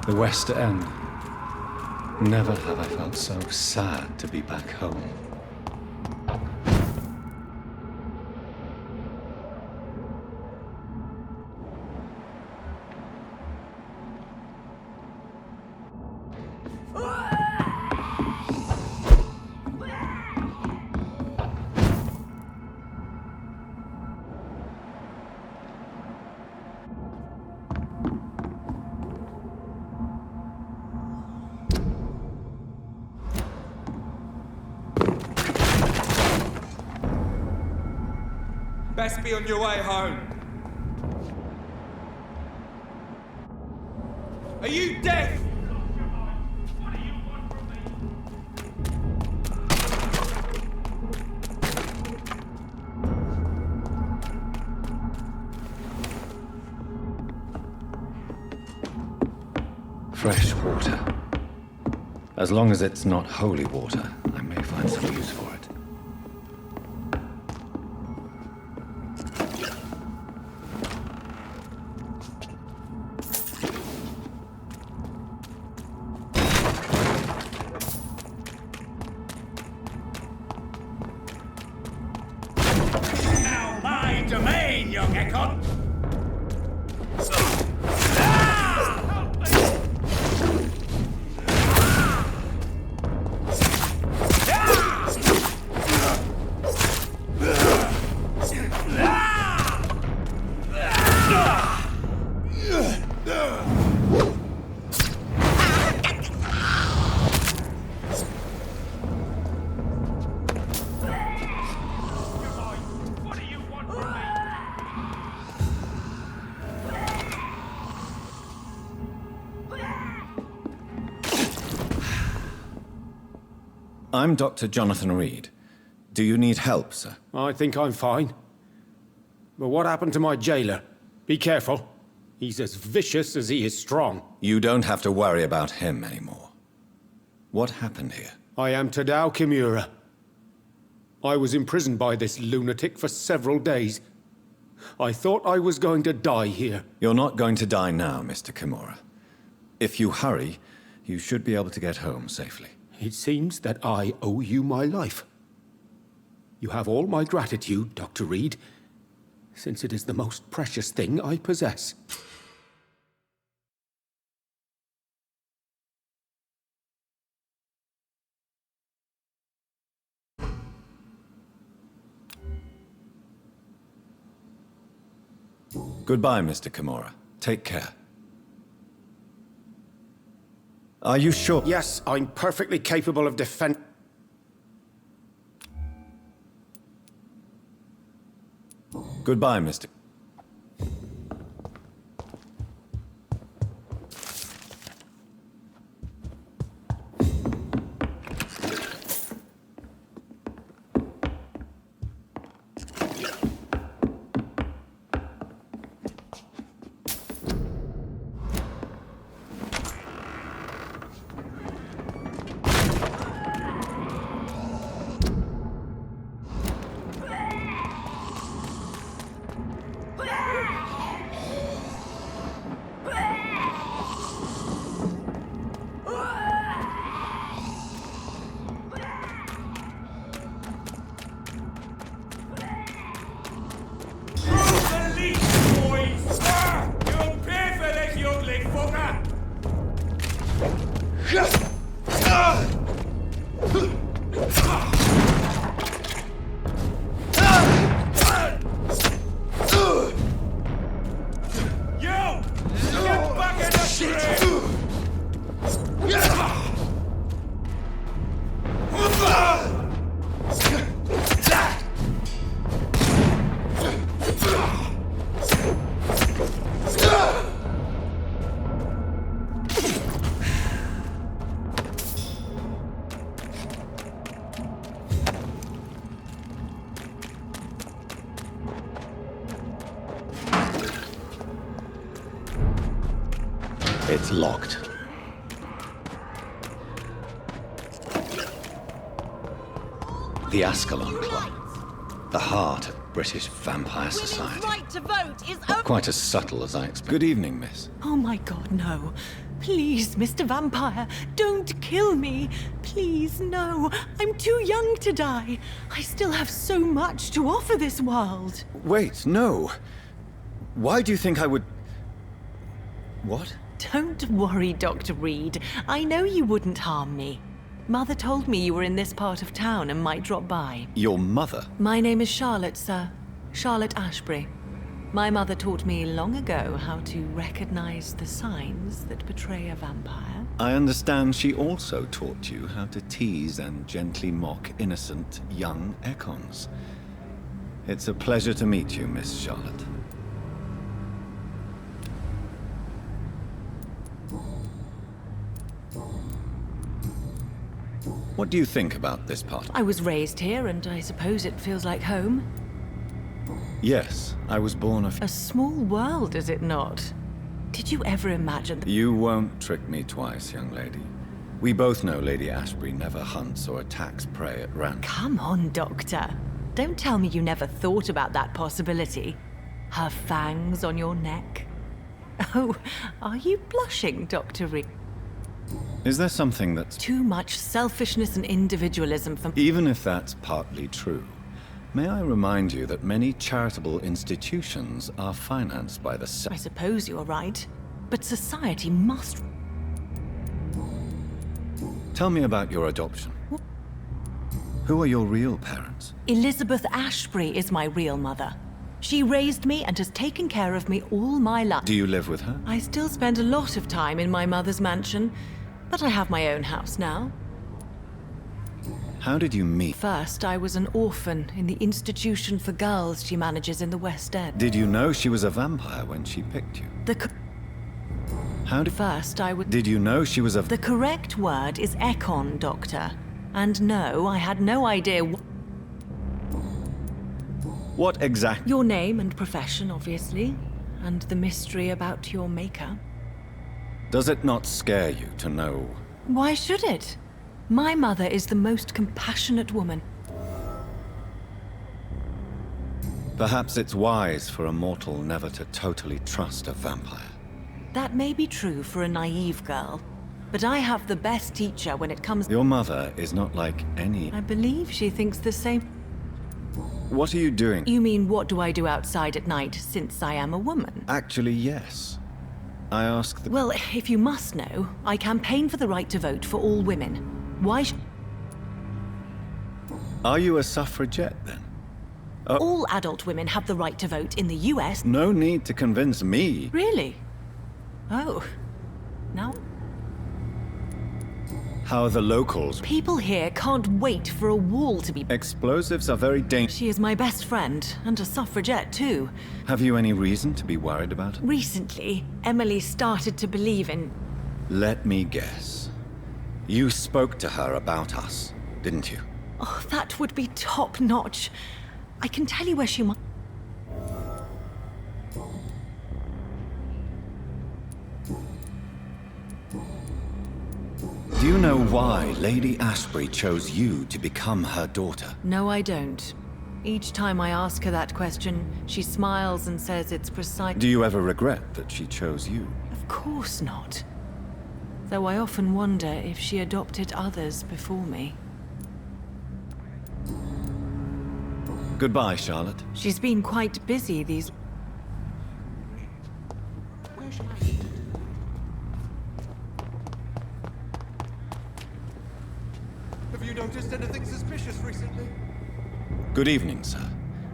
The West End. Never have I felt so sad to be back home. Best be on your way home. Are you deaf? What do you want from me? Fresh water. As long as it's not holy water, I may find some use for it. Now my domain, young Ekon! What do you want from me? I'm Dr. Jonathan Reed. Do you need help, sir? I think I'm fine. But what happened to my jailer? Be careful. He's as vicious as he is strong. You don't have to worry about him anymore. What happened here? I am Tadao Kimura. I was imprisoned by this lunatic for several days. I thought I was going to die here. You're not going to die now, Mr. Kimura. If you hurry, you should be able to get home safely. It seems that I owe you my life. You have all my gratitude, Dr. Reed, since it is the most precious thing I possess. Goodbye, Mr. Kimura. Take care. Are you sure? Yes, I'm perfectly capable of defend. Goodbye, Mr. It's locked. The Ascalon Club. The heart of British vampire society. Women's right to vote is only... Quite as subtle as I expected. Good evening, miss. Oh my God, no. Please, Mr. Vampire, don't kill me. Please, no. I'm too young to die. I still have so much to offer this world. Wait, no. Why do you think I would... What? Don't worry, Dr. Reed. I know you wouldn't harm me. Mother told me you were in this part of town and might drop by. Your mother? My name is Charlotte, sir. Charlotte Ashbury. My mother taught me long ago how to recognize the signs that betray a vampire. I understand she also taught you how to tease and gently mock innocent young Ekons. It's a pleasure to meet you, Miss Charlotte. What do you think about this part? I was raised here, and I suppose it feels like home. Yes, I was born A small world, is it not? Did you ever imagine that... You won't trick me twice, young lady. We both know Lady Ashbury never hunts or attacks prey at random. Come on, Doctor. Don't tell me you never thought about that possibility. Her fangs on your neck. Oh, are you blushing, Dr. Reed? Is there something that's... Too much selfishness and individualism for... Even if that's partly true, may I remind you that many charitable institutions are financed by the... I suppose you're right. But society must... Tell me about your adoption. Who are your real parents? Elizabeth Ashbury is my real mother. She raised me and has taken care of me all my life. Do you live with her? I still spend a lot of time in my mother's mansion, but I have my own house now. How did you meet? First, I was an orphan in the institution for girls she manages in the West End. Did you know she was a vampire when she picked you? How did... First, I would... Did you know she was a... The correct word is Ekon, Doctor. And no, I had no idea What exactly... Your name and profession, obviously. And the mystery about your maker. Does it not scare you to know... Why should it? My mother is the most compassionate woman. Perhaps it's wise for a mortal never to totally trust a vampire. That may be true for a naive girl, but I have the best teacher when it comes... Your mother is not like any... I believe she thinks the same... What are you doing? You mean, what do I do outside at night, since I am a woman? Actually, yes. I ask the... Well, if you must know, I campaign for the right to vote for all women. Why Are you a suffragette, then? All adult women have the right to vote in the US. No need to convince me. Really? Oh. Now... How are the locals? People here can't wait for a wall to be... Explosives are very dangerous. She is my best friend, and a suffragette, too. Have you any reason to be worried about it? Recently, Emily started to believe in... Let me guess. You spoke to her about us, didn't you? Oh, that would be top-notch. I can tell you where she might... Do you know why Lady Ashbury chose you to become her daughter? No, I don't. Each time I ask her that question, she smiles and says it's precise... Do you ever regret that she chose you? Of course not. Though I often wonder if she adopted others before me. Goodbye, Charlotte. She's been quite busy these... Have you noticed anything suspicious recently? Good evening, sir.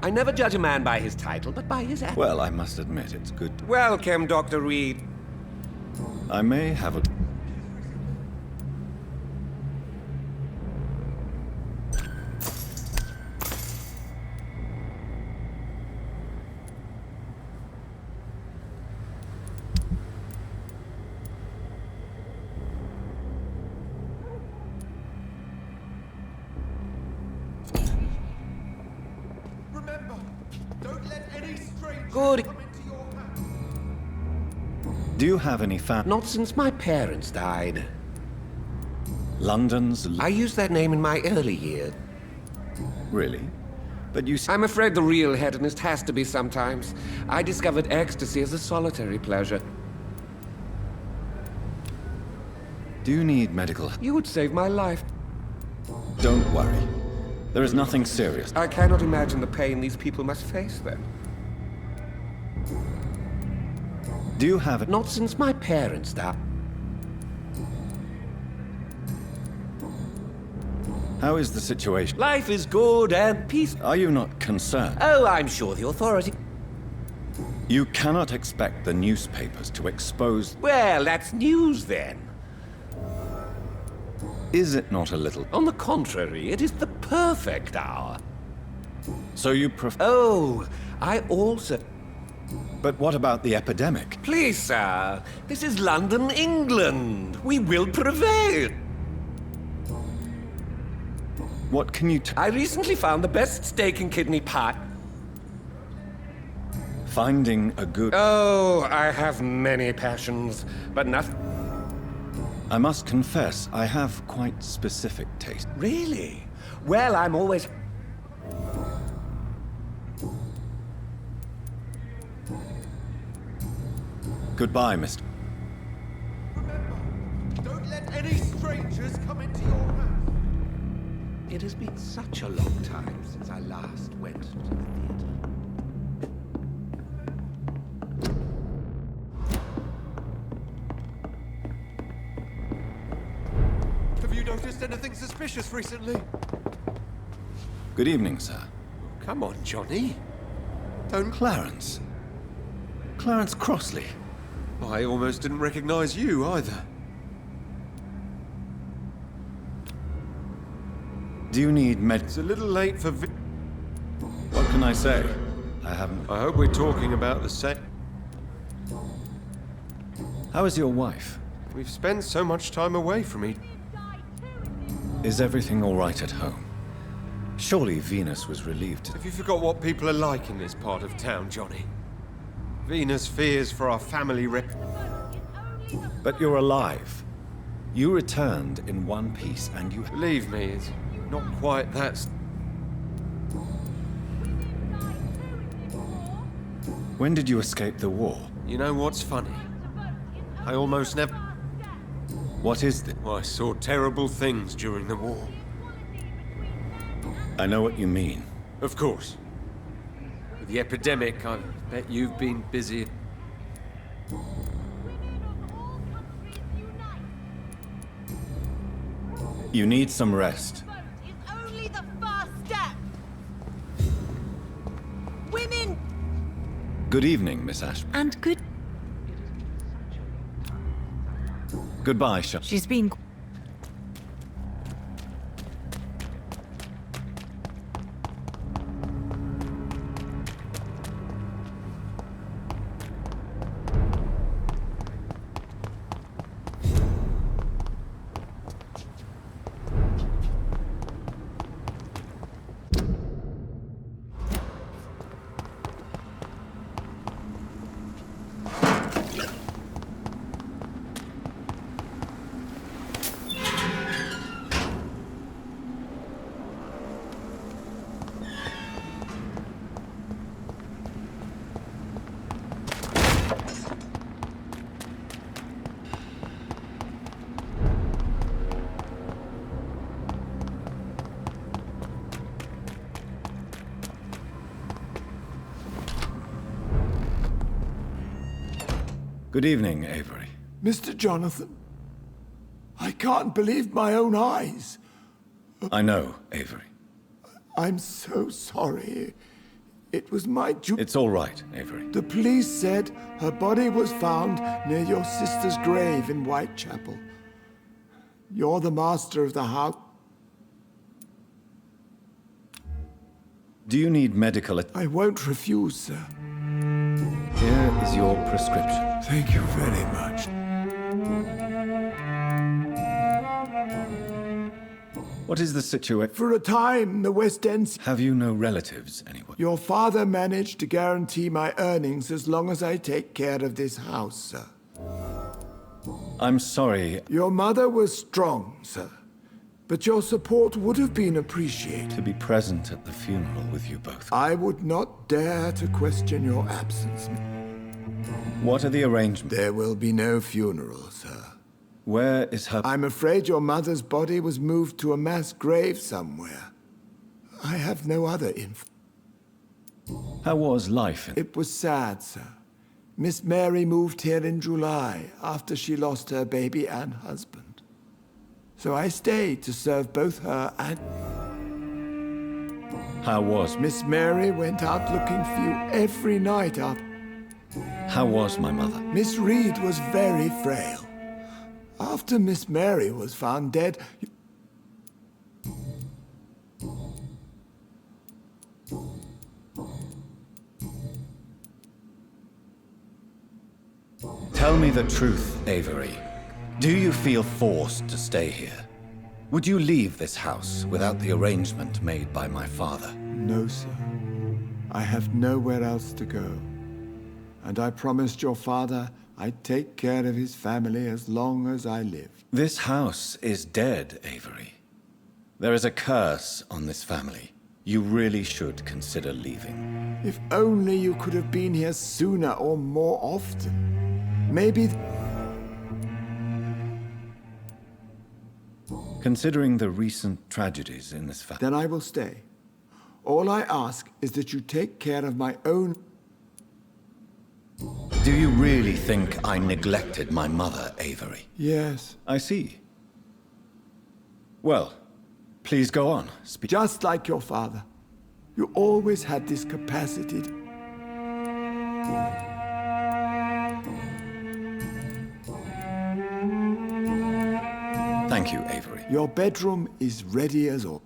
I never judge a man by his title, but by his attitude. Well, I must admit it's good. Welcome, Dr. Reed. I may have a... Remember, don't let any strangers Good. come into your house. Do you have any Not since my parents died. London's... I used that name in my early years. Really? But you... I'm afraid the real hedonist has to be sometimes. I discovered ecstasy as a solitary pleasure. Do you need medical? You would save my life. Don't worry. There is nothing serious. I cannot imagine the pain these people must face then. Do you have it? Not since my parents died. How is the situation? Life is good and peace. Are you not concerned? Oh, I'm sure the authority... You cannot expect the newspapers to expose... Well, that's news then. Is it not a little... On the contrary, it is the perfect hour. So you prefer... Oh, I also... But what about the epidemic? Please, sir. This is London, England. We will prevail. What can you I recently found the best steak and kidney pie. Finding a good... Oh, I have many passions, but nothing... I must confess, I have quite specific taste. Really? Well, I'm always... Goodbye, Mr. Remember, don't let any strangers come into your house. It has been such a long time since I last went to the theater. Have you noticed anything suspicious recently? Good evening, sir. Come on, Johnny. Don't... Clarence. Clarence Crossley. I almost didn't recognize you either. Do you need med... It's a little late for What can I say? I haven't... I hope we're talking about the same... How is your wife? We've spent so much time away from each... Is everything all right at home? Surely Venus was relieved. Have you forgot what people are like in this part of town, Johnny? Venus fears for our family rep... But you're alive. You returned in one piece and you... Believe me, it's not quite that... When did you escape the war? You know what's funny? I almost never... What is this? I saw terrible things during the war. I know what you mean. Of course. With the epidemic, I bet you've been busy. You need some rest. Is only the first step. Women. Good evening, Miss Ashby. And good. Goodbye, Sha. She's been. Good evening, Avery. Mr. Jonathan, I can't believe my own eyes. I know, Avery. I'm so sorry. It was my duty. It's all right, Avery. The police said her body was found near your sister's grave in Whitechapel. You're the master of the house. Do you need medical... I won't refuse, sir. Here is your prescription. Thank you very much. What is the situation? For a time, the West End... Have you no relatives anywhere? Your father managed to guarantee my earnings as long as I take care of this house, sir. I'm sorry Your mother was strong, sir. But your support would have been appreciated. to be present at the funeral with you both. I would not dare to question your absence. What are the arrangements? There will be no funeral, sir. Where is her... I'm afraid your mother's body was moved to a mass grave somewhere. I have no other info. How was life in... It was sad, sir. Miss Mary moved here in July after she lost her baby and husband. So I stayed to serve both her and... How was... Miss Mary went out looking for you every night after... How was my mother? Miss Reed was very frail. After Miss Mary was found dead... Tell me the truth, Avery. Do you feel forced to stay here? Would you leave this house without the arrangement made by my father? No, sir. I have nowhere else to go. And I promised your father I'd take care of his family as long as I live. This house is dead, Avery. There is a curse on this family. You really should consider leaving. If only you could have been here sooner or more often. Maybe... Considering the recent tragedies in this family... Then I will stay. All I ask is that you take care of my own... Do you really think I neglected my mother, Avery? Yes. I see. Well, please go on. Speak. Just like your father. You always had this capacity to... Thank you, Avery. Your bedroom is ready as all.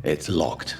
It's locked.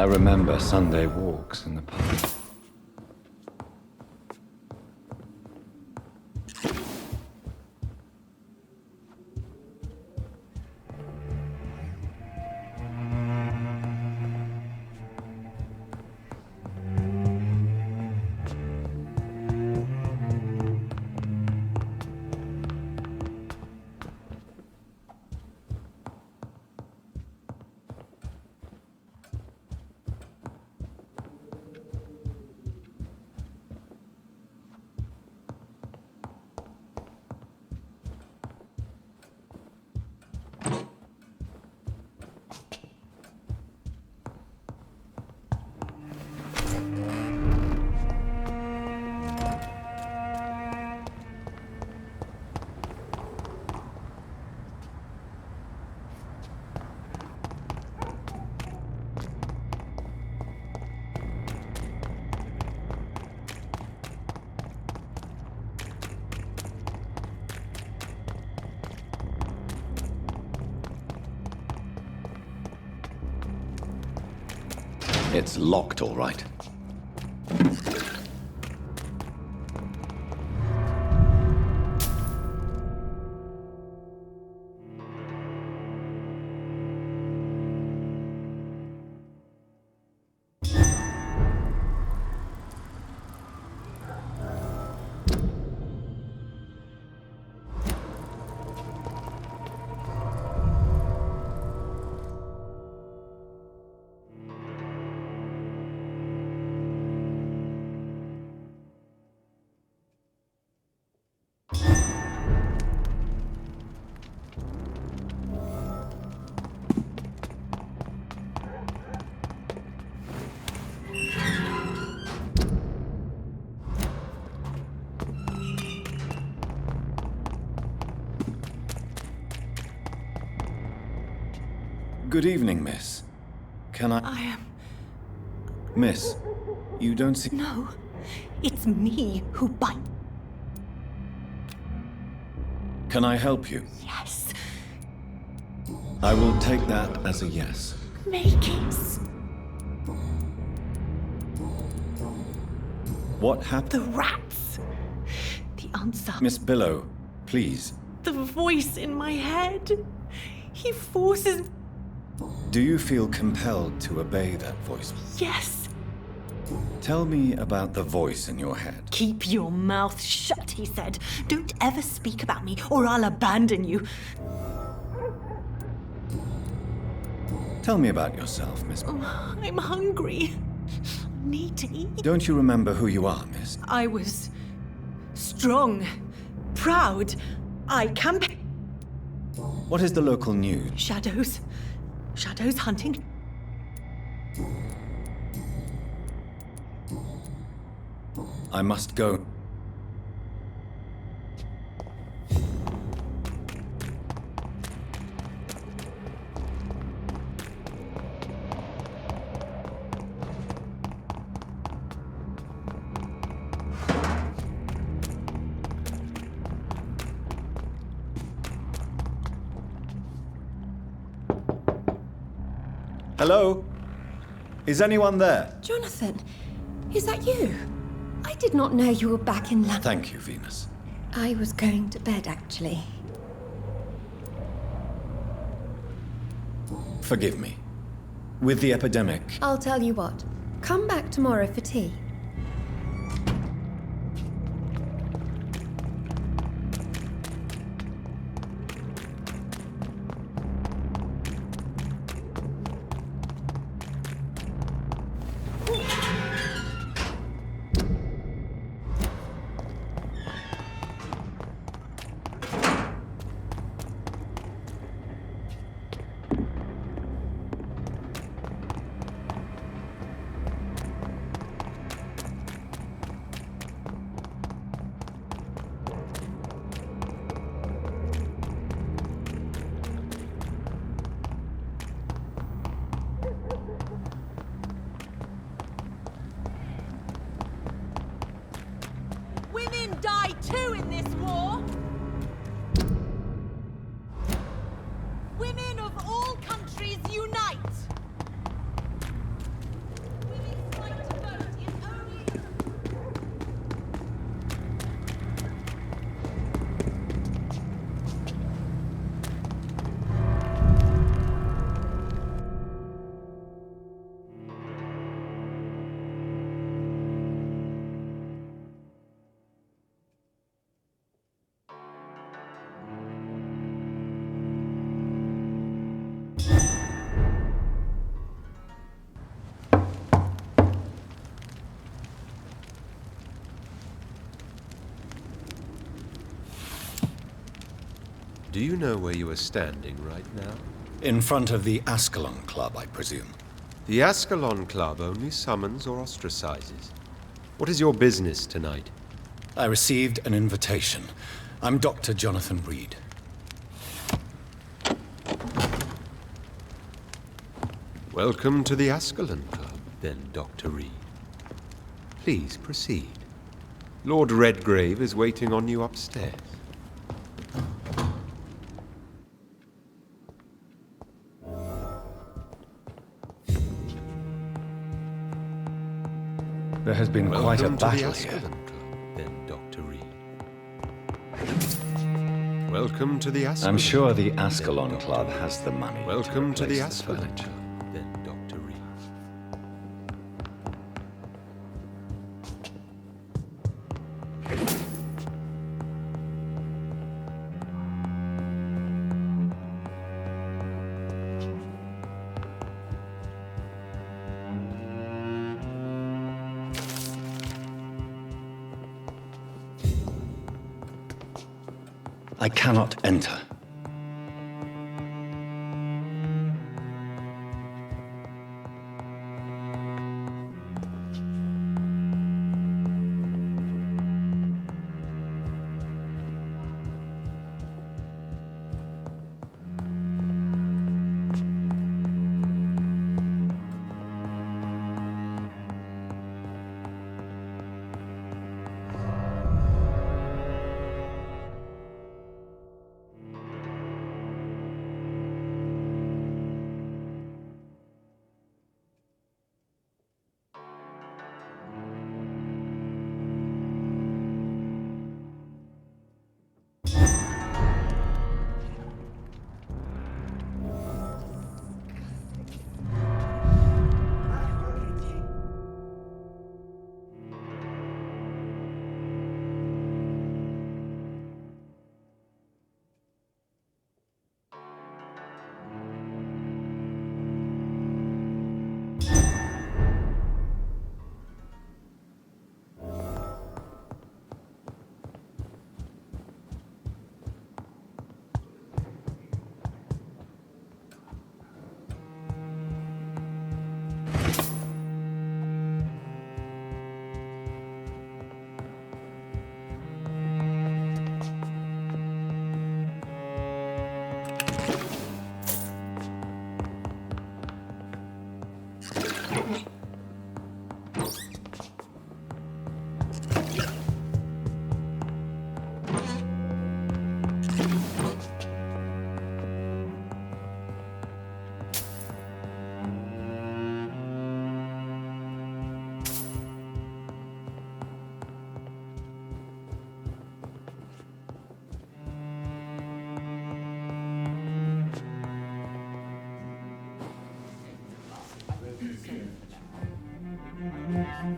I remember Sunday walks in the park. It's locked, all right. Good evening, miss. Can I... I am... Miss, you don't see... No, it's me who bite. Can I help you? Yes, I will take that as a yes. make it. What happened? The rats. The answer. Miss Billow, please. The voice in my head. He forces... Do you feel compelled to obey that voice? Yes. Tell me about the voice in your head. Keep your mouth shut, he said. Don't ever speak about me, or I'll abandon you. Tell me about yourself, Miss... I'm hungry. Need to eat. Don't you remember who you are, miss? I was strong, proud. I campaigned. What is the local news? Shadows. Shadows hunting. I must go. Hello? Is anyone there? Jonathan, is that you? I did not know you were back in London. Thank you, Venus. I was going to bed, actually. Forgive me. With the epidemic... I'll tell you what. Come back tomorrow for tea. Do you know where you are standing right now? In front of the Ascalon Club, I presume. The Ascalon Club only summons or ostracizes. What is your business tonight? I received an invitation. I'm Dr. Jonathan Reed. Welcome to the Ascalon Club, then, Dr. Reed. Please proceed. Lord Redgrave is waiting on you upstairs. There has been quite a Welcome to the battle Ascalon here. Club, then, Dr. Reed. Welcome to the Ascalon I'm sure the Club, Ascalon then, Dr. Club Reed. has the money Welcome to the replace Ascalon furniture. Club, then, Dr. Reed. I cannot enter.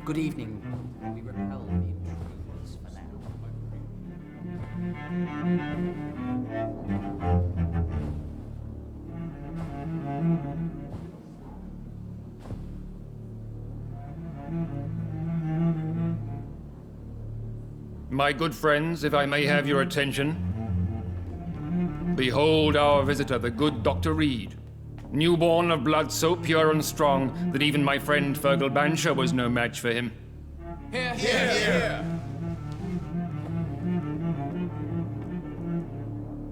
Good evening. We repel the intruders for now. My good friends, if I may have your attention. Behold our visitor, the good Dr. Reed. Newborn of blood so pure and strong that even my friend Fergal Bansher was no match for him. Here, here, here.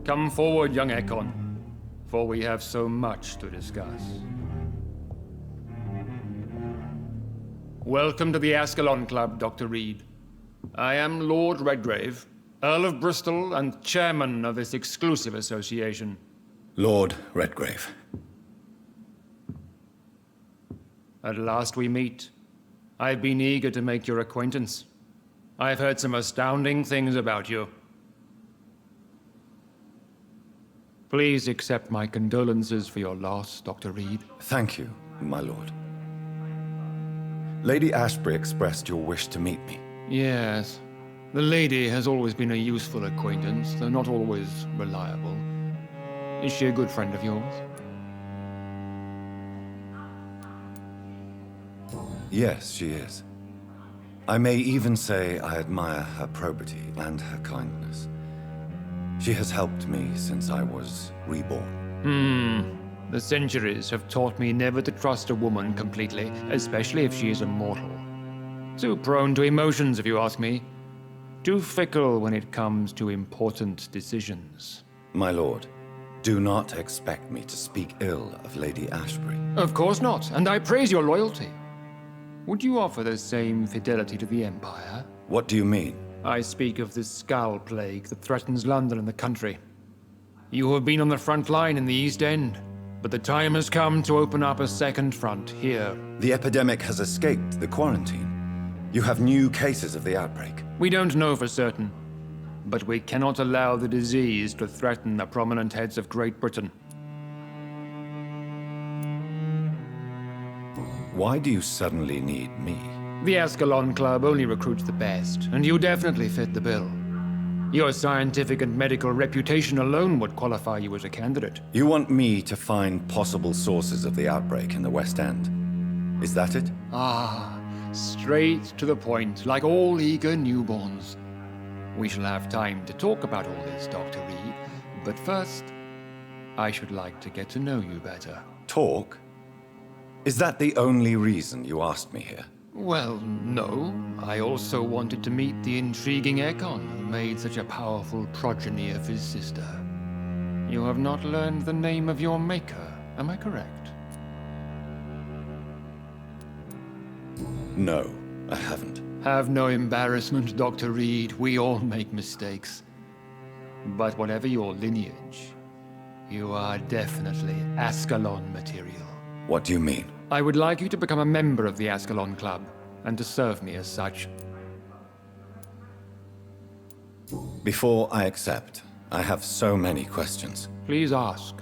Come forward, young Ekon, for we have so much to discuss. Welcome to the Ascalon Club, Dr. Reed. I am Lord Redgrave, Earl of Bristol and chairman of this exclusive association. Lord Redgrave. At last we meet. I've been eager to make your acquaintance. I've heard some astounding things about you. Please accept my condolences for your loss, Dr. Reed. Thank you, my lord. Lady Ashbury expressed your wish to meet me. Yes. The lady has always been a useful acquaintance, though not always reliable. Is she a good friend of yours? Yes, she is. I may even say I admire her probity and her kindness. She has helped me since I was reborn. The centuries have taught me never to trust a woman completely, especially if she is immortal. Too prone to emotions, if you ask me. Too fickle when it comes to important decisions. My lord, do not expect me to speak ill of Lady Ashbury. Of course not, and I praise your loyalty. Would you offer the same fidelity to the Empire? What do you mean? I speak of the Skull Plague that threatens London and the country. You have been on the front line in the East End, but the time has come to open up a second front here. The epidemic has escaped the quarantine. You have new cases of the outbreak. We don't know for certain, but we cannot allow the disease to threaten the prominent heads of Great Britain. Why do you suddenly need me? The Ascalon Club only recruits the best, and you definitely fit the bill. Your scientific and medical reputation alone would qualify you as a candidate. You want me to find possible sources of the outbreak in the West End. Is that it? Straight to the point, like all eager newborns. We shall have time to talk about all this, Dr. Reed, but first, I should like to get to know you better. Talk? Is that the only reason you asked me here? Well, no. I also wanted to meet the intriguing Ekon who made such a powerful progeny of his sister. You have not learned the name of your maker, am I correct? No, I haven't. Have no embarrassment, Dr. Reed. We all make mistakes. But whatever your lineage, you are definitely Ascalon material. What do you mean? I would like you to become a member of the Ascalon Club, and to serve me as such. Before I accept, I have so many questions. Please ask.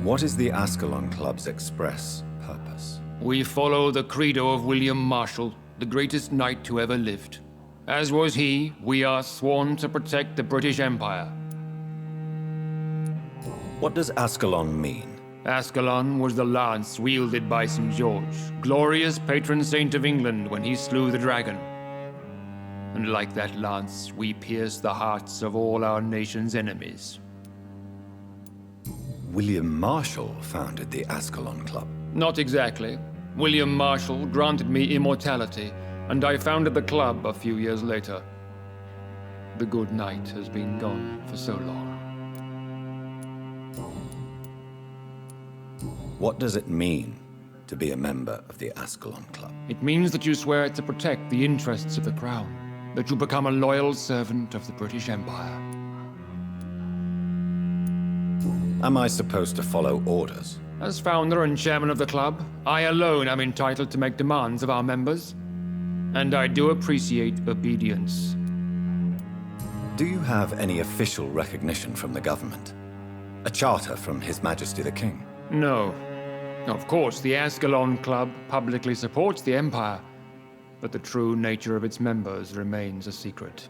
What is the Ascalon Club's express purpose? We follow the credo of William Marshall, the greatest knight who ever lived. As was he, we are sworn to protect the British Empire. What does Ascalon mean? Ascalon was the lance wielded by St. George, glorious patron saint of England when he slew the dragon. And like that lance, we pierce the hearts of all our nation's enemies. William Marshall founded the Ascalon Club. Not exactly. William Marshall granted me immortality, and I founded the club a few years later. The good knight has been gone for so long. What does it mean to be a member of the Ascalon Club? It means that you swear to protect the interests of the crown, that you become a loyal servant of the British Empire. Am I supposed to follow orders? As founder and chairman of the club, I alone am entitled to make demands of our members, and I do appreciate obedience. Do you have any official recognition from the government? A charter from His Majesty the King? No. Of course, the Ascalon Club publicly supports the Empire, but the true nature of its members remains a secret.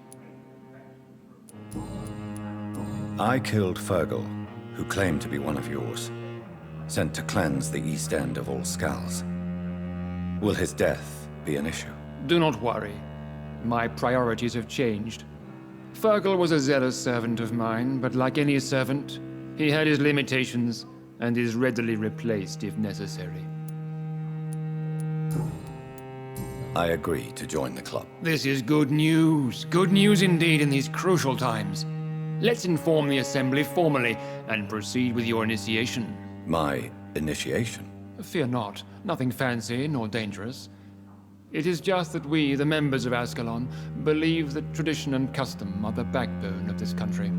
I killed Fergal, who claimed to be one of yours, sent to cleanse the East End of all skulls. Will his death be an issue? Do not worry. My priorities have changed. Fergal was a zealous servant of mine, but like any servant, he had his limitations and is readily replaced if necessary. I agree to join the club. This is good news. Good news indeed in these crucial times. Let's inform the Assembly formally and proceed with your initiation. My initiation? Fear not. Nothing fancy nor dangerous. It is just that we, the members of Ascalon, believe that tradition and custom are the backbone of this country.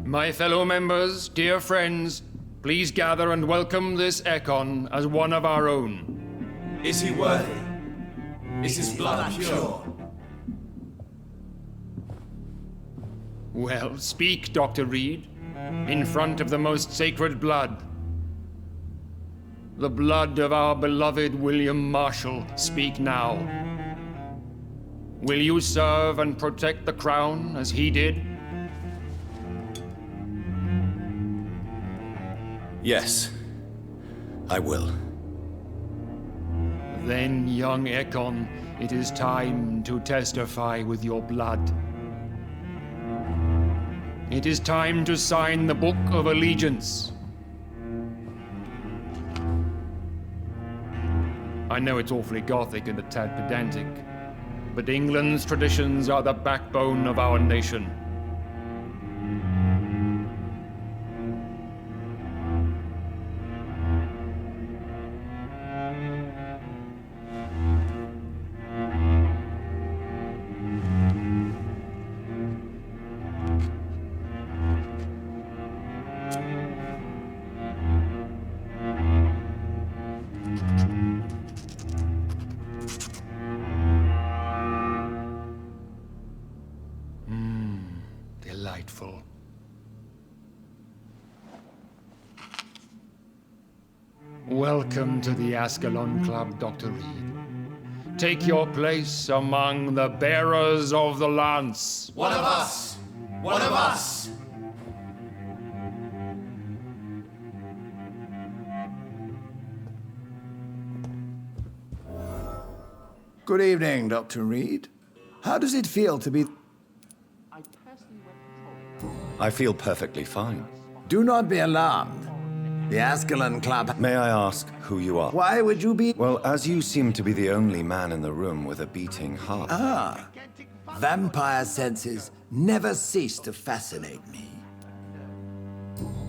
My fellow members, dear friends, please gather and welcome this Ekon as one of our own. Is he worthy? Is his blood pure? Well, speak, Dr. Reed, in front of the most sacred blood. The blood of our beloved William Marshall, speak now. Will you serve and protect the crown as he did? Yes, I will. Then, young Ekon, it is time to testify with your blood. It is time to sign the Book of Allegiance. I know it's awfully gothic and a tad pedantic, but England's traditions are the backbone of our nation. Delightful. Welcome to the Ascalon Club, Dr. Reed. Take your place among the bearers of the lance. One of us! One of us! Good evening, Dr. Reed. How does it feel to be... I feel perfectly fine. Do not be alarmed. The Ascalon Club... May I ask who you are? Why would you be... Well, as you seem to be the only man in the room with a beating heart. Ah. Vampire senses never cease to fascinate me.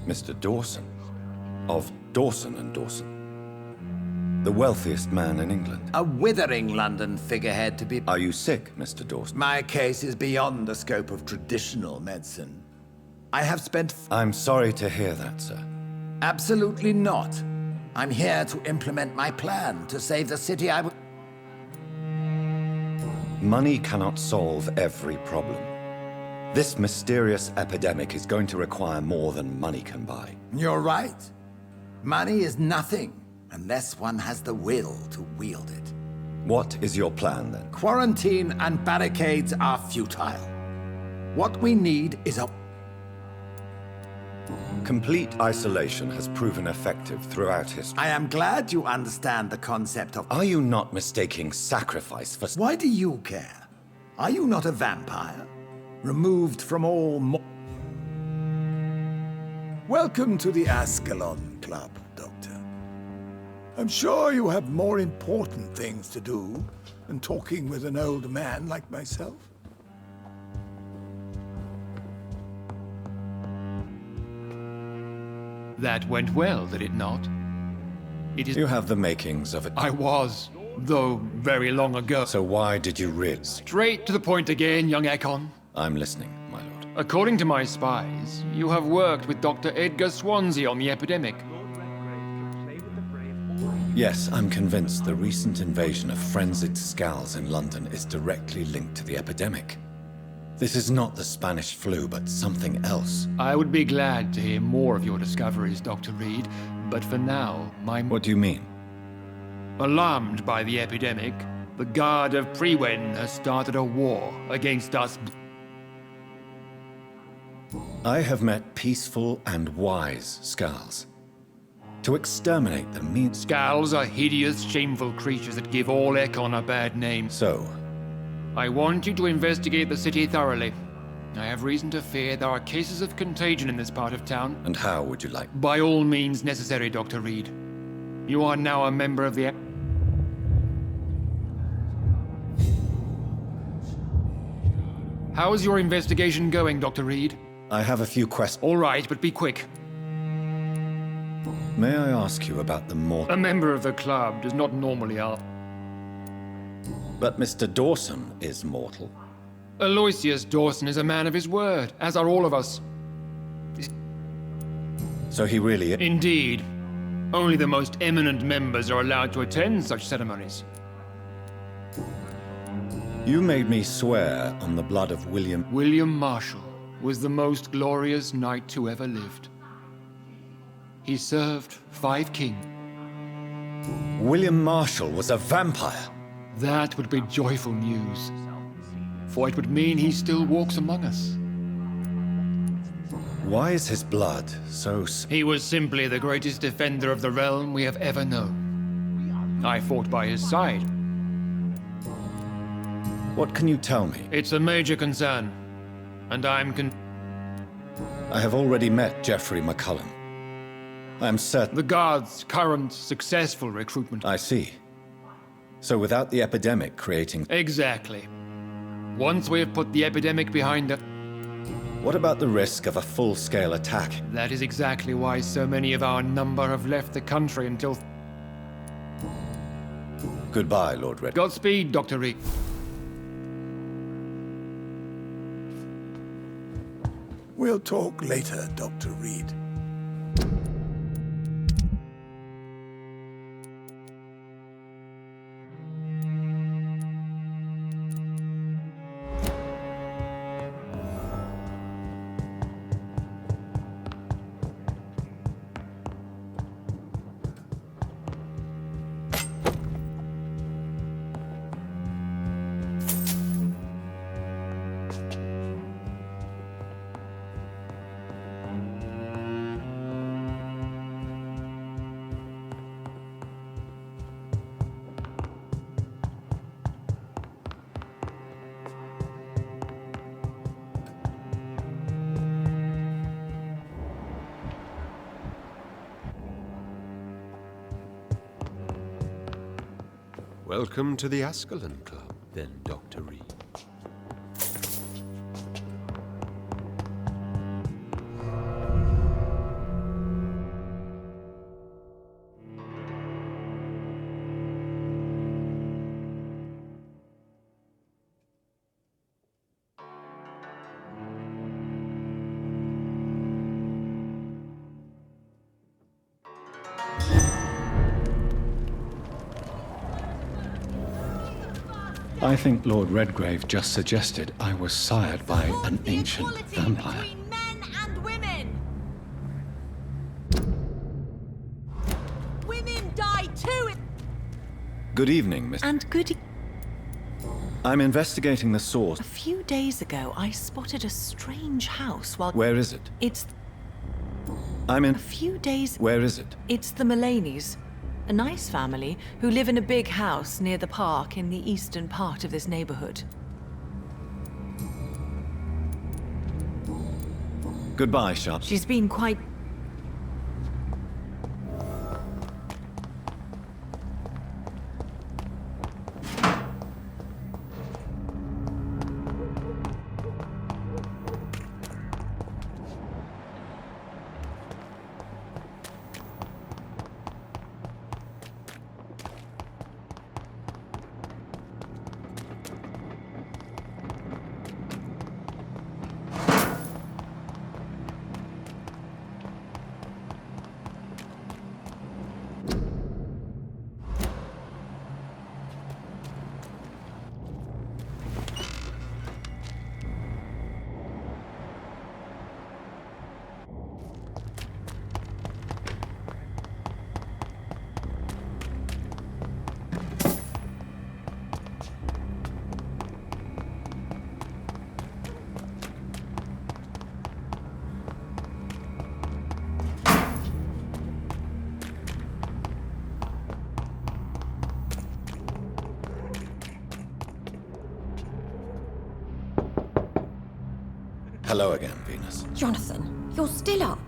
Mr. Dawson. Of Dawson and Dawson. The wealthiest man in England. A withering London figurehead to be... Are you sick, Mr. Dawson? My case is beyond the scope of traditional medicine. I have spent... I'm sorry to hear that, sir. Absolutely not. I'm here to implement my plan to save the city I... Money cannot solve every problem. This mysterious epidemic is going to require more than money can buy. You're right. Money is nothing unless one has the will to wield it. What is your plan, then? Quarantine and barricades are futile. What we need is a... Complete isolation has proven effective throughout history. I am glad you understand the concept of... Are you not mistaking sacrifice for... Why do you care? Are you not a vampire? Removed from all Welcome to the Ascalon Club, Doctor. I'm sure you have more important things to do than talking with an old man like myself. That went well, did it not? It is... You have the makings of it. I was, though very long ago. So why did you rid? Straight to the point again, young Ekon. I'm listening, my lord. According to my spies, you have worked with Dr. Edgar Swansea on the epidemic. Yes, I'm convinced the recent invasion of frenzied Scals in London is directly linked to the epidemic. This is not the Spanish flu, but something else. I would be glad to hear more of your discoveries, Dr. Reed, but for now, What do you mean? Alarmed by the epidemic, the Guard of Prewen has started a war against us. I have met peaceful and wise Scals. To exterminate them means... Scals are hideous, shameful creatures that give all Ekon a bad name. So, I want you to investigate the city thoroughly. I have reason to fear there are cases of contagion in this part of town. and how would you like... By all means necessary, Dr. Reed. You are now a member of the... How is your investigation going, Dr. Reed? I have a few questions. All right, but be quick. May I ask you about the A member of the club does not normally ask. But Mr. Dawson is mortal. Aloysius Dawson is a man of his word, as are all of us. So he really is... Indeed. Only the most eminent members are allowed to attend such ceremonies. You made me swear on the blood of William... William Marshall was the most glorious knight who ever lived. He served 5 kings. William Marshall was a vampire! That would be joyful news, for it would mean he still walks among us. Why is his blood so... He was simply the greatest defender of the realm we have ever known. I fought by his side. What can you tell me? It's a major concern, and I'm I have already met Geoffrey McCullum. I am certain... the Guard's current successful recruitment. I see. So without the epidemic creating... Exactly. Once we have put the epidemic behind us... What about the risk of a full-scale attack? That is exactly why so many of our number have left the country until... Goodbye, Lord Red. Godspeed, Dr. Reed. We'll talk later, Dr. Reed. Welcome to the Ascalon Club, then, Dr. Reed. I think Lord Redgrave just suggested I was sired by an ancient vampire. Between men and women. Women die too. Good evening, Miss... And good... I'm investigating the source. A few days ago, I spotted a strange house while... Where is it? It's... I'm in... A few days... Where is it? It's the Mullaneys. A nice family who live in a big house near the park in the eastern part of this neighborhood. Goodbye, Sharp. She's been quite... Hello again, Venus. Jonathan, you're still up.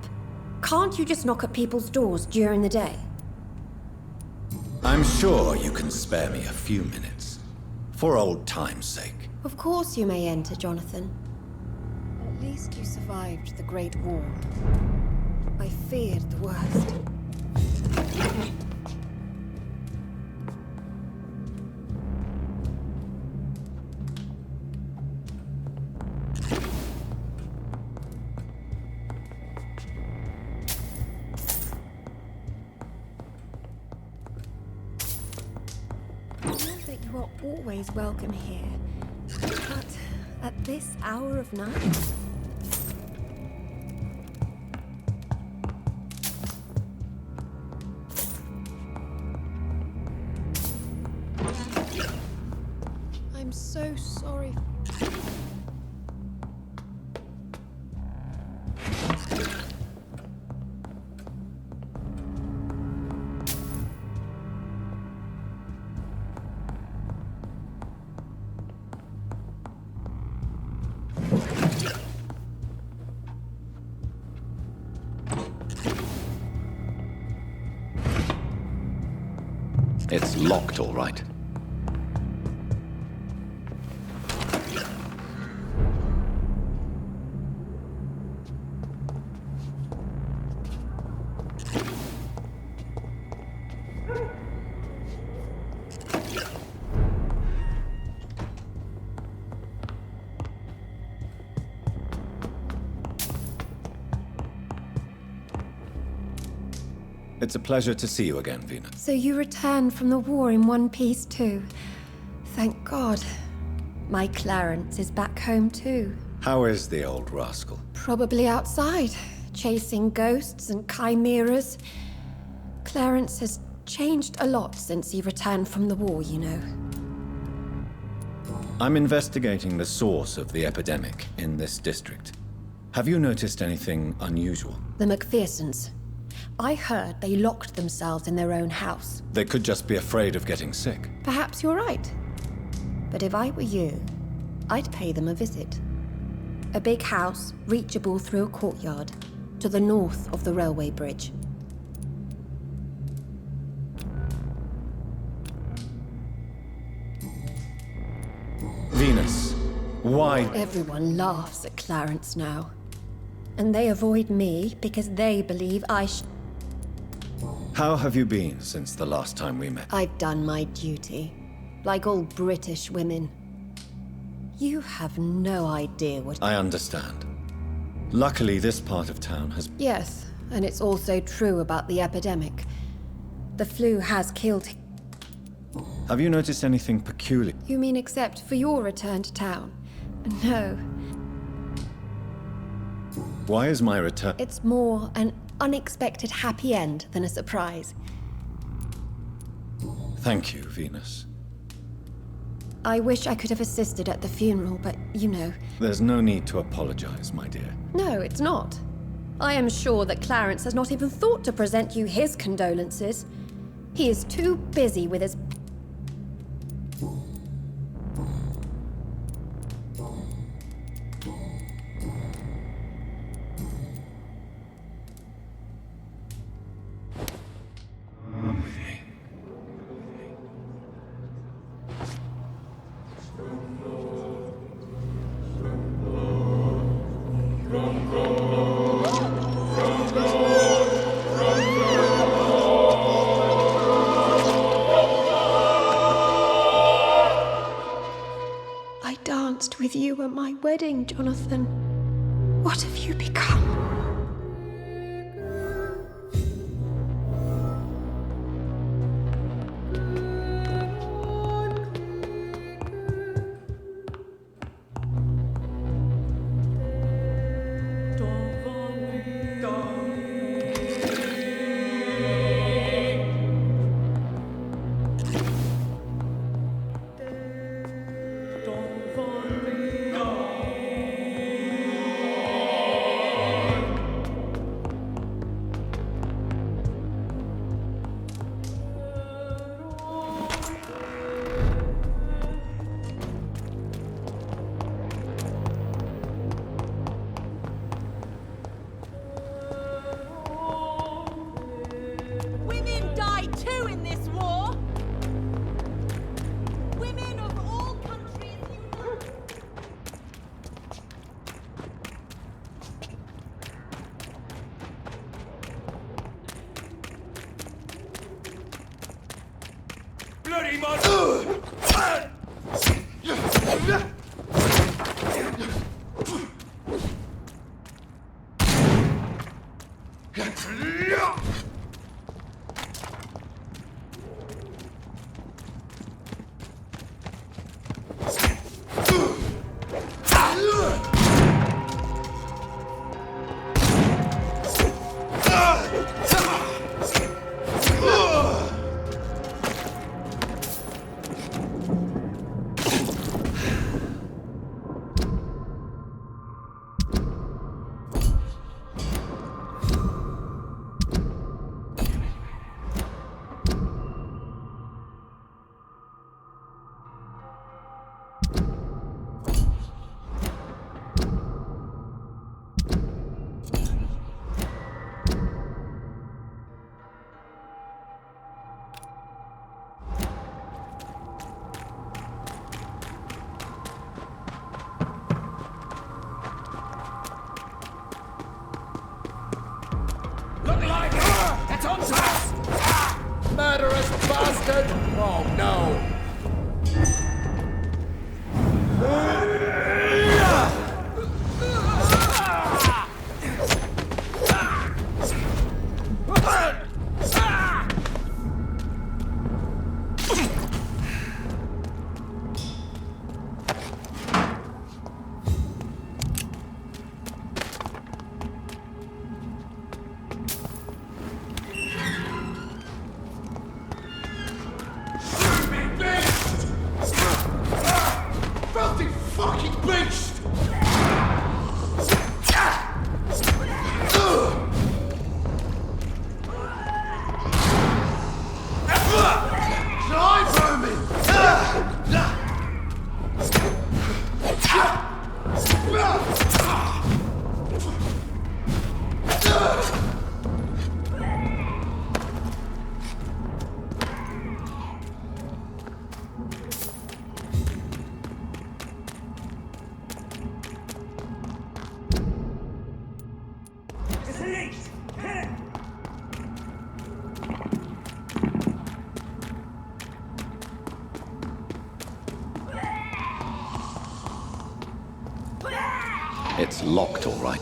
Can't you just knock at people's doors during the day? I'm sure you can spare me a few minutes. For old time's sake. Of course you may enter, Jonathan. At least you survived the Great War. I feared the worst. You are always welcome here. But at this hour of night? I'm so sorry. It's locked, all right. It's a pleasure to see you again, Venus. So you returned from the war in one piece too. Thank God. My Clarence is back home too. How is the old rascal? Probably outside, chasing ghosts and chimeras. Clarence has changed a lot since he returned from the war, you know. I'm investigating the source of the epidemic in this district. Have you noticed anything unusual? The McPhersons. I heard they locked themselves in their own house. They could just be afraid of getting sick. Perhaps you're right. But if I were you, I'd pay them a visit. A big house, reachable through a courtyard, to the north of the railway bridge. Venus, why? Everyone laughs at Clarence now. And they avoid me because they believe How have you been since the last time we met? I've done my duty, like all British women. You have no idea what... I understand. Luckily, this part of town has... Yes, and it's also true about the epidemic. The flu has killed... Have you noticed anything peculiar? You mean except for your return to town? No. Why is my return... It's more an unexpected happy end than a surprise. Thank you, Venus. I wish I could have assisted at the funeral, but you know... There's no need to apologize, my dear. No, it's not. I am sure that Clarence has not even thought to present you his condolences. He is too busy with his... I danced with you at my wedding, Jonathan. What have you become? Women die too in this war. Women of all countries unite. Bloody monster! murderous bastard! Oh no! It's locked, all right.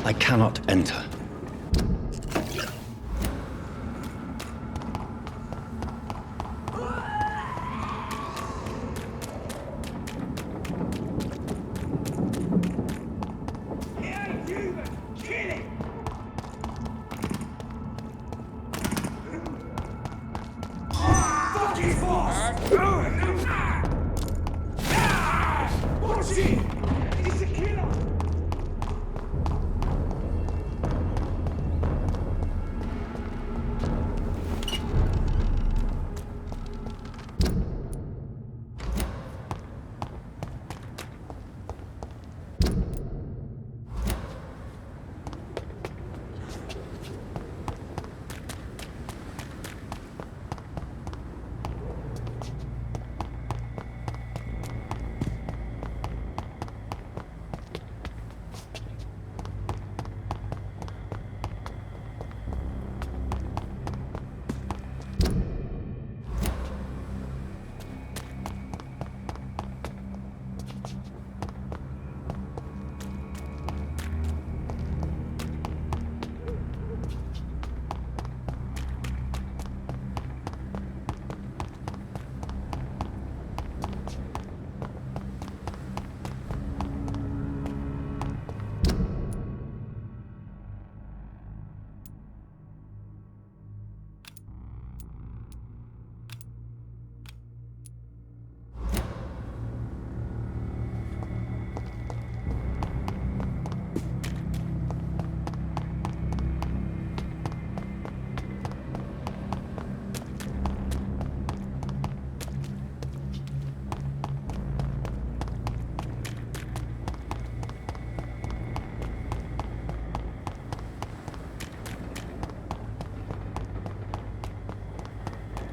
I cannot enter.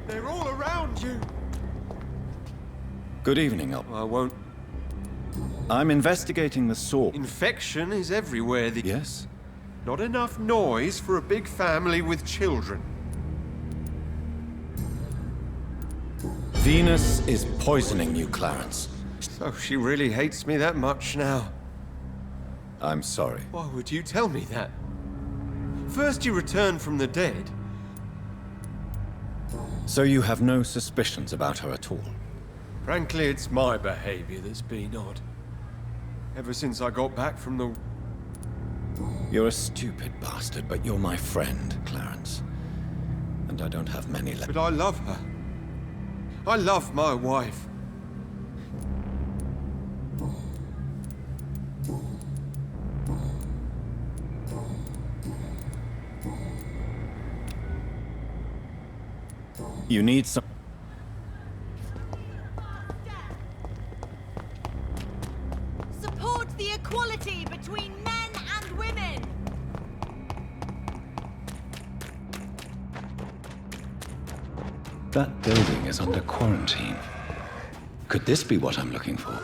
They're all around you! Good evening, I won't... I'm investigating the saw. Infection is everywhere. Yes? Not enough noise for a big family with children. Venus is poisoning you, Clarence. So she really hates me that much now. I'm sorry. Why would you tell me that? First you returned from the dead. So you have no suspicions about her at all? Frankly, it's my behavior that's been odd. Ever since I got back from the... You're a stupid bastard, but you're my friend, Clarence. And I don't have many left. But I love her. I love my wife. You need some... Support the equality between men and women! That building is under quarantine. Could this be what I'm looking for?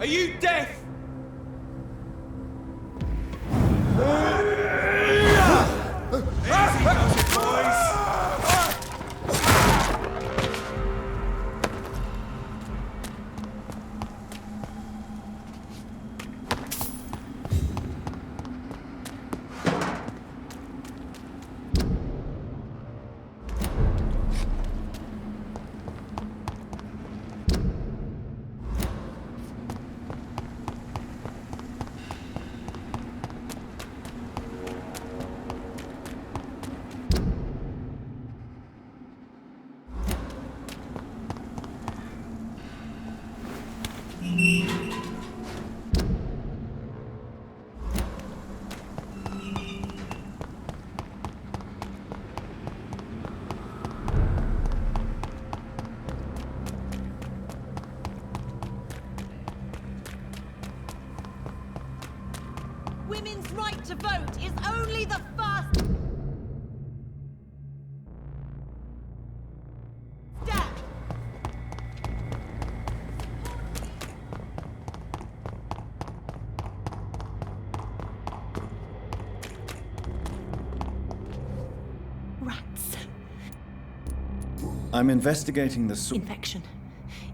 Are you deaf? Women's right to vote is only the first step. Rats. I'm investigating the Infection.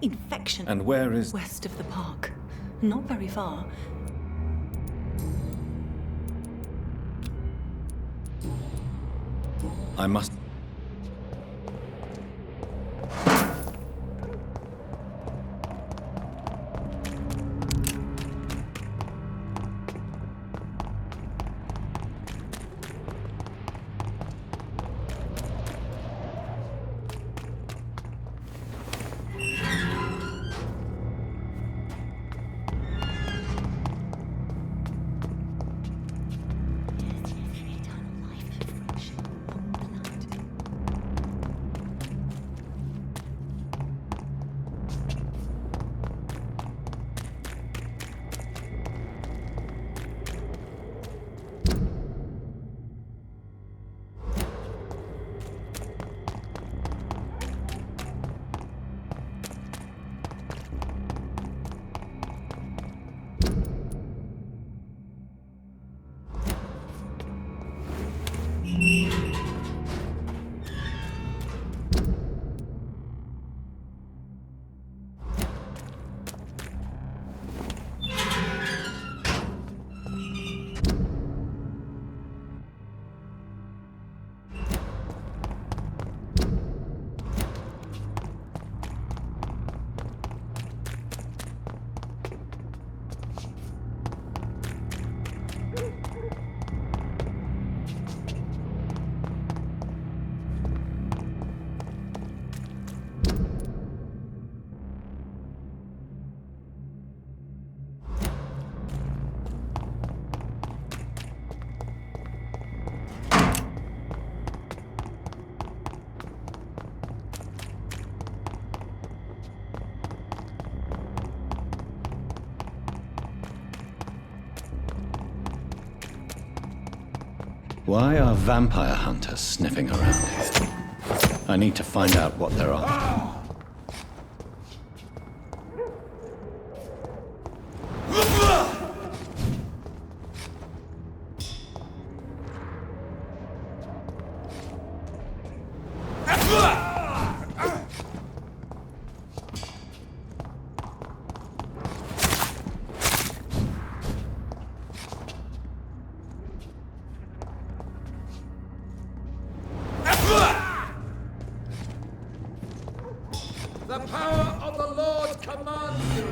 Infection. And where is... West of the park. Not very far. I must... Eternal life, friction, long blood. Why are vampire hunters sniffing around here? I need to find out what they're after. The power of the Lord commands you.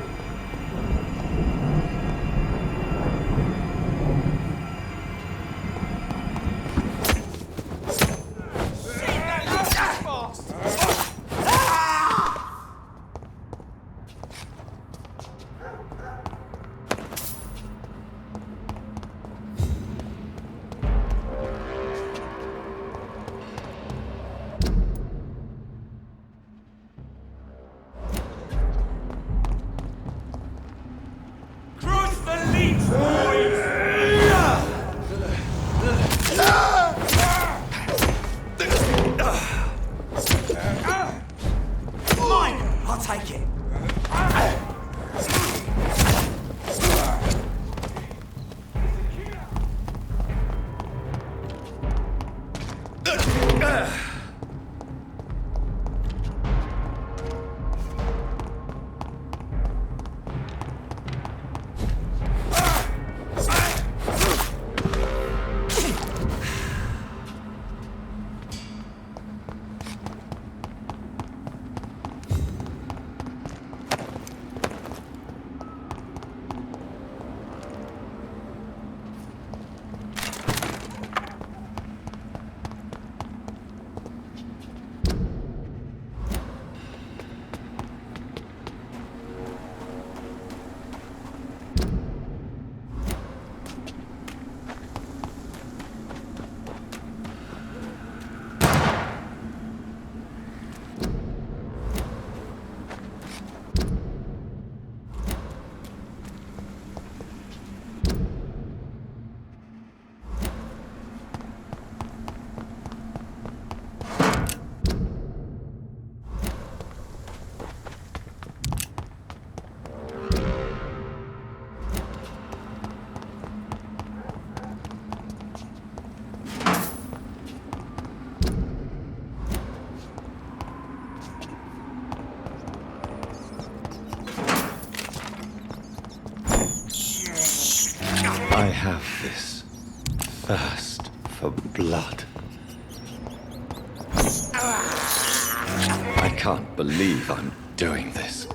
I have this thirst for blood. I can't believe I'm doing this.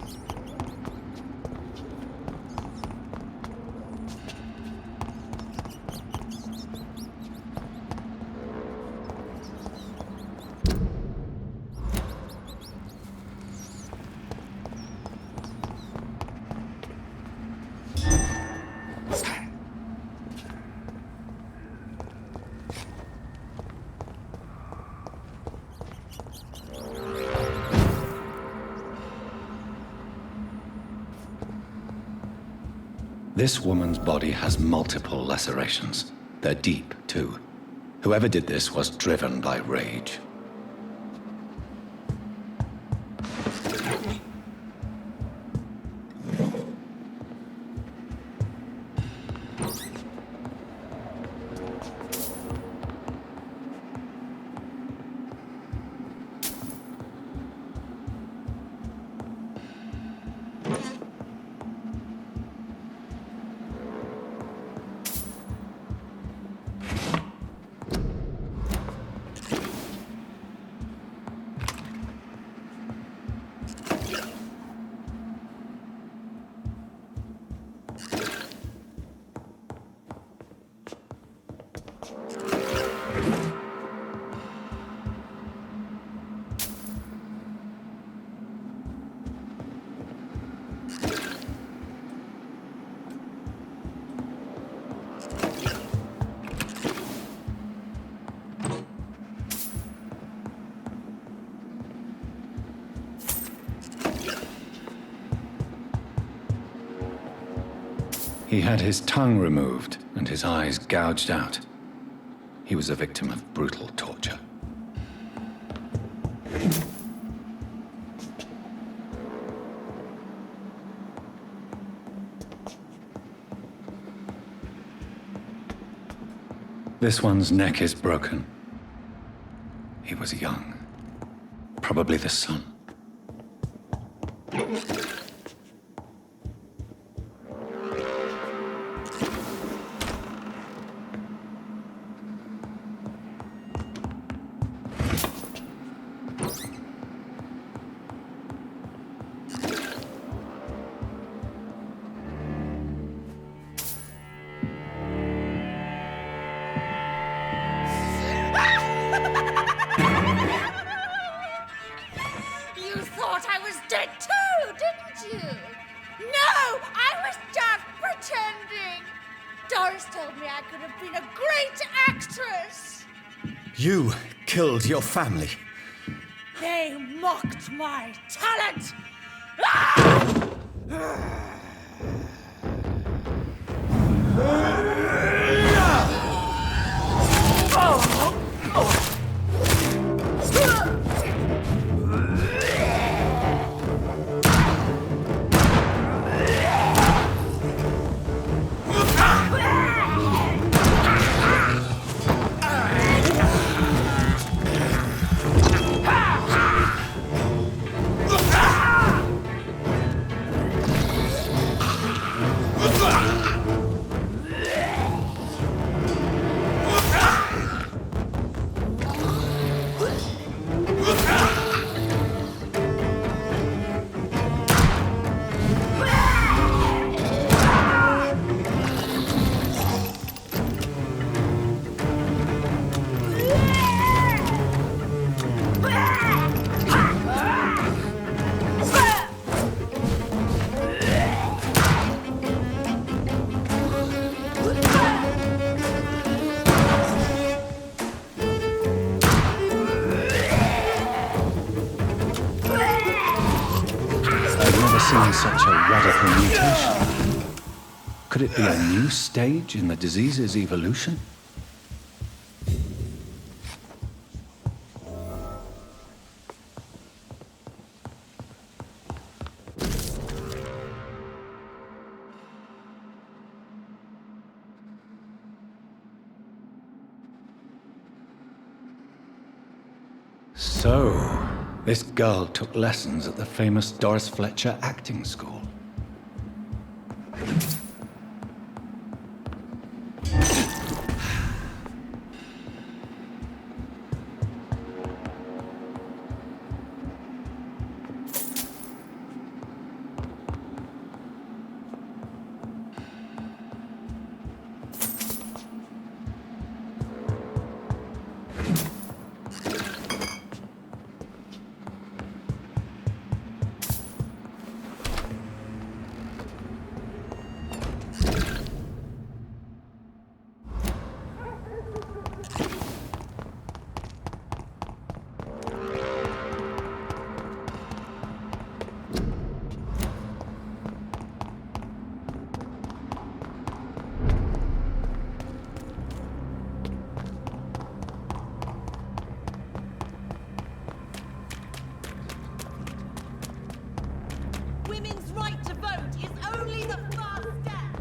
This woman's body has multiple lacerations. They're deep, too. Whoever did this was driven by rage. He had his tongue removed and his eyes gouged out. he was a victim of brutal torture. This one's neck is broken. He was young. Probably the son. You thought I was dead too, didn't you? No, I was just pretending. Doris told me I could have been a great actress. You killed your family. They mocked my talent. Ah! Such a radical mutation. Could it be a new stage in the disease's evolution? So, this girl took lessons at the famous Doris Fletcher acting school. Women's right to vote is only the first step.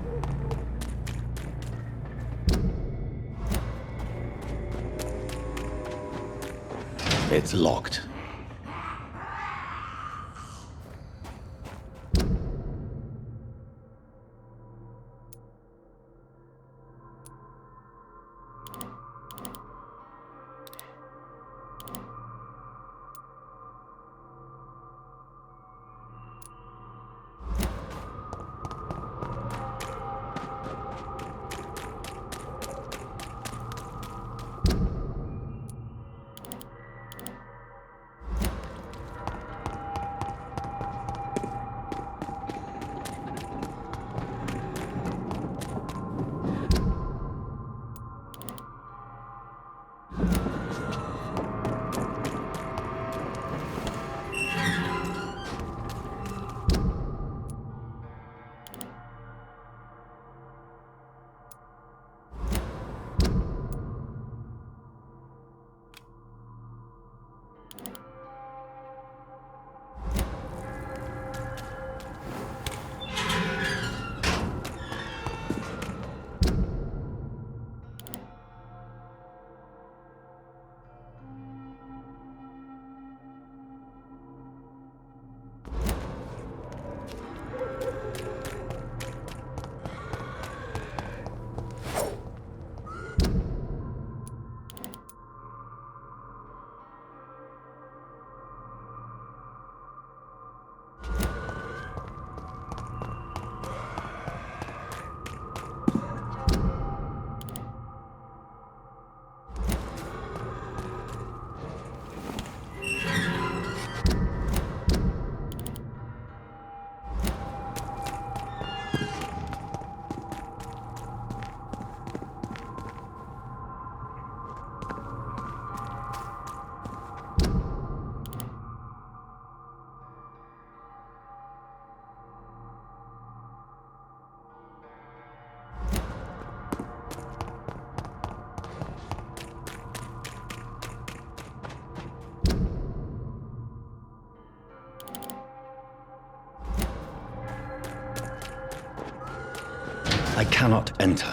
It's locked. I cannot enter.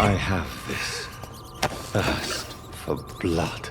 I have this thirst for blood.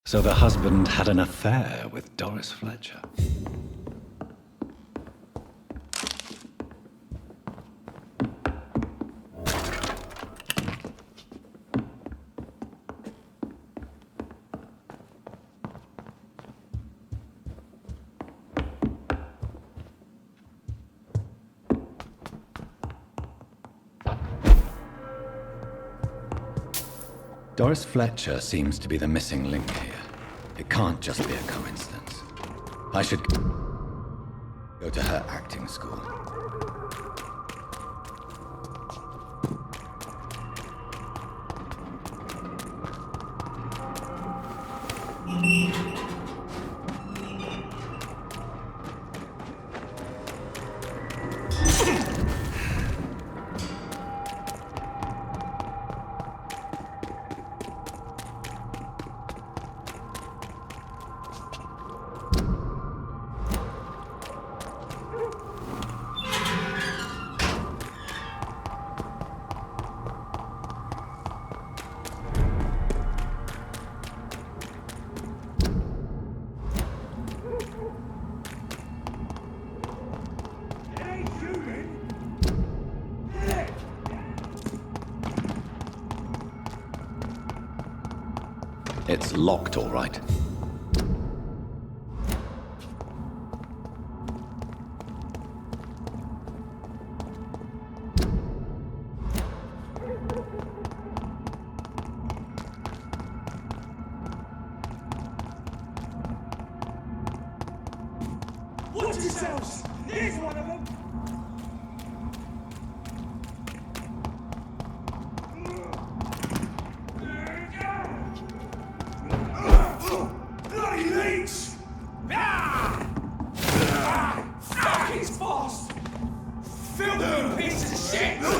So the husband had an affair with Doris Fletcher. Doris Fletcher seems to be the missing link here. It can't just be a coincidence. I should go to her acting school. It's locked, all right. Watch yourselves! Here's one of them! Bloody leech! Fuck, he's fast! Filthy piece of shit!